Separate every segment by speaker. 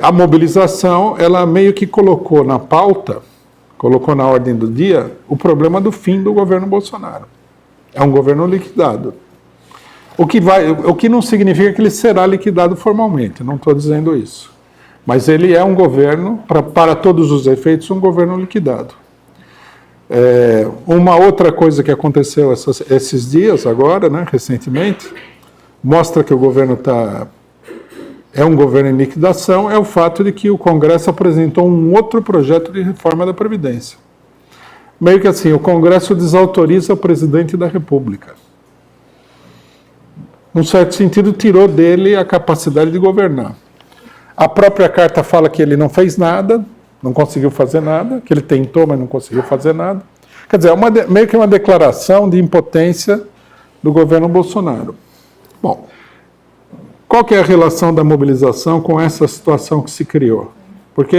Speaker 1: A mobilização, ela meio que colocou na pauta, colocou na ordem do dia, o problema do fim do governo Bolsonaro. É um governo liquidado. O que não significa que ele será liquidado formalmente, não estou dizendo isso. Mas ele é um governo, para todos os efeitos, um governo liquidado. Uma outra coisa que aconteceu esses dias agora, né, recentemente, mostra que o governo é um governo em liquidação, é o fato de que o Congresso apresentou um outro projeto de reforma da Previdência. Meio que assim, o Congresso desautoriza o presidente da República. Num certo sentido, tirou dele a capacidade de governar. A própria carta fala que ele não fez nada, não conseguiu fazer nada, que ele tentou, mas não conseguiu fazer nada. Quer dizer, meio que uma declaração de impotência do governo Bolsonaro. Bom, qual que é a relação da mobilização com essa situação que se criou? Porque,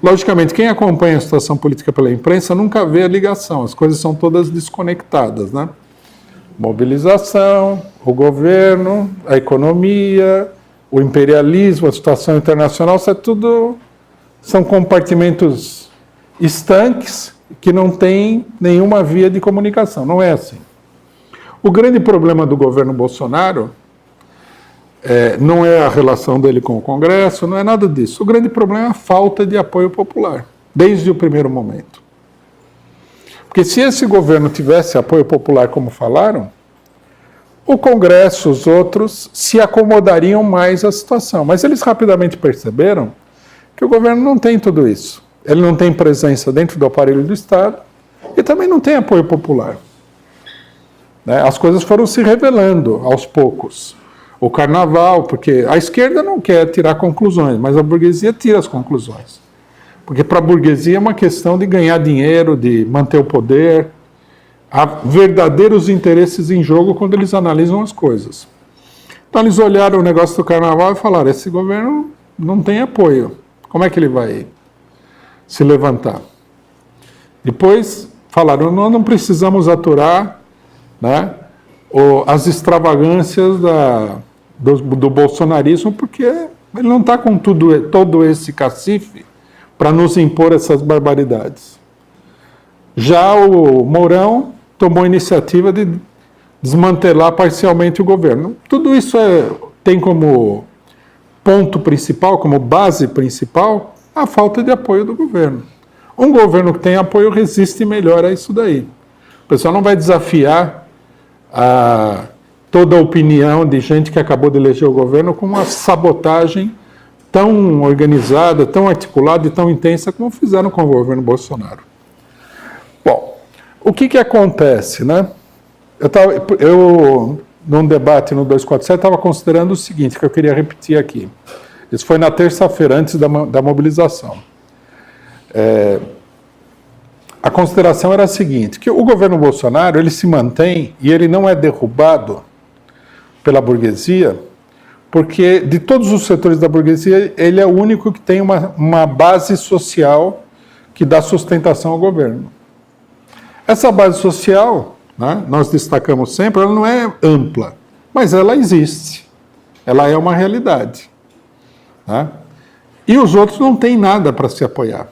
Speaker 1: logicamente, quem acompanha a situação política pela imprensa nunca vê a ligação, as coisas são todas desconectadas, né? Mobilização, o governo, a economia, o imperialismo, a situação internacional, são compartimentos estanques que não têm nenhuma via de comunicação, não é assim. O grande problema do governo Bolsonaro não é a relação dele com o Congresso, não é nada disso. O grande problema é a falta de apoio popular, desde o primeiro momento. Porque se esse governo tivesse apoio popular, como falaram, o Congresso, os outros, se acomodariam mais à situação. Mas eles rapidamente perceberam que o governo não tem tudo isso. Ele não tem presença dentro do aparelho do Estado e também não tem apoio popular. As coisas foram se revelando aos poucos. O carnaval, porque a esquerda não quer tirar conclusões, mas a burguesia tira as conclusões. Porque para a burguesia é uma questão de ganhar dinheiro, de manter o poder. Há verdadeiros interesses em jogo quando eles analisam as coisas. Então eles olharam o negócio do carnaval e falaram, esse governo não tem apoio. Como é que ele vai se levantar? Depois falaram, nós não precisamos aturar, né, as extravagâncias do bolsonarismo, porque ele não está com todo esse cacife para nos impor essas barbaridades. Já o Mourão tomou a iniciativa de desmantelar parcialmente o governo. Tudo isso tem como ponto principal, como base principal, a falta de apoio do governo. Um governo que tem apoio resiste melhor a isso daí. O pessoal não vai desafiar toda a opinião de gente que acabou de eleger o governo com uma sabotagem tão organizada, tão articulada e tão intensa como fizeram com o governo Bolsonaro. Bom, o que acontece, né? Eu num debate no 247, estava considerando o seguinte, que eu queria repetir aqui. Isso foi na terça-feira, antes da mobilização. A consideração era a seguinte, que o governo Bolsonaro, ele se mantém e ele não é derrubado pela burguesia, porque de todos os setores da burguesia, ele é o único que tem uma base social que dá sustentação ao governo. Essa base social, né, nós destacamos sempre, ela não é ampla, mas ela existe. Ela é uma realidade. Né? E os outros não têm nada para se apoiar.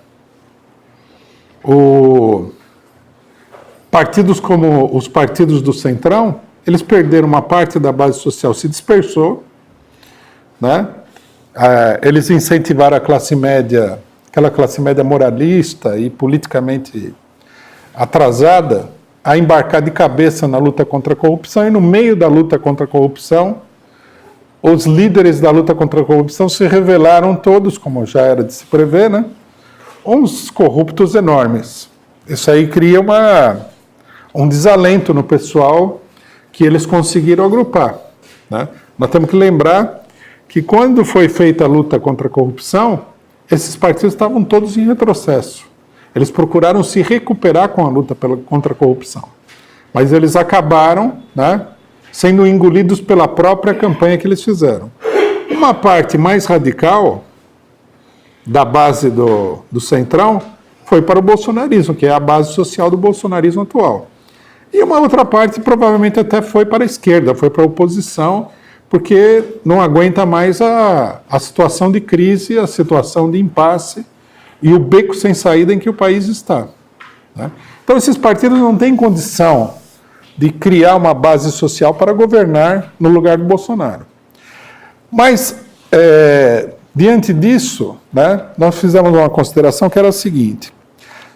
Speaker 1: Partidos como os partidos do Centrão, eles perderam uma parte da base social, se dispersou, né? Eles incentivaram a classe média, aquela classe média moralista e politicamente atrasada, a embarcar de cabeça na luta contra a corrupção, e no meio da luta contra a corrupção, os líderes da luta contra a corrupção se revelaram todos, como já era de se prever, né? Uns corruptos enormes. Isso aí cria um desalento no pessoal que eles conseguiram agrupar. Né? Nós temos que lembrar que quando foi feita a luta contra a corrupção, esses partidos estavam todos em retrocesso. Eles procuraram se recuperar com a luta contra a corrupção. Mas eles acabaram, né, sendo engolidos pela própria campanha que eles fizeram. Uma parte mais radical da base do Centrão foi para o bolsonarismo, que é a base social do bolsonarismo atual. E uma outra parte provavelmente até foi para a esquerda, foi para a oposição, porque não aguenta mais a situação de crise, a situação de impasse e o beco sem saída em que o país está. Né? Então, esses partidos não têm condição de criar uma base social para governar no lugar do Bolsonaro. Mas, diante disso, né, nós fizemos uma consideração que era a seguinte: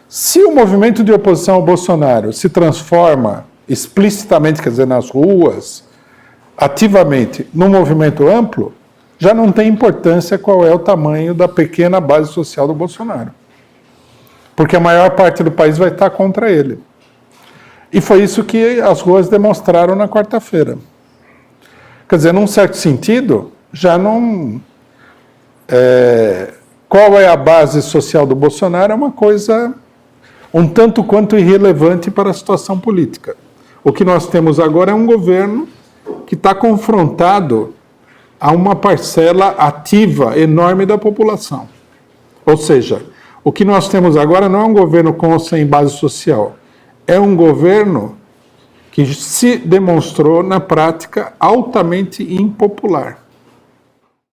Speaker 1: se o movimento de oposição ao Bolsonaro se transforma explicitamente, quer dizer, nas ruas, ativamente, num movimento amplo, já não tem importância qual é o tamanho da pequena base social do Bolsonaro. Porque a maior parte do país vai estar contra ele. E foi isso que as ruas demonstraram na quarta-feira. Quer dizer, num certo sentido, já não... qual é a base social do Bolsonaro é uma coisa um tanto quanto irrelevante para a situação política. O que nós temos agora é um governo que está confrontado a uma parcela ativa enorme da população. Ou seja, o que nós temos agora não é um governo com ou sem base social, é um governo que se demonstrou, na prática, altamente impopular.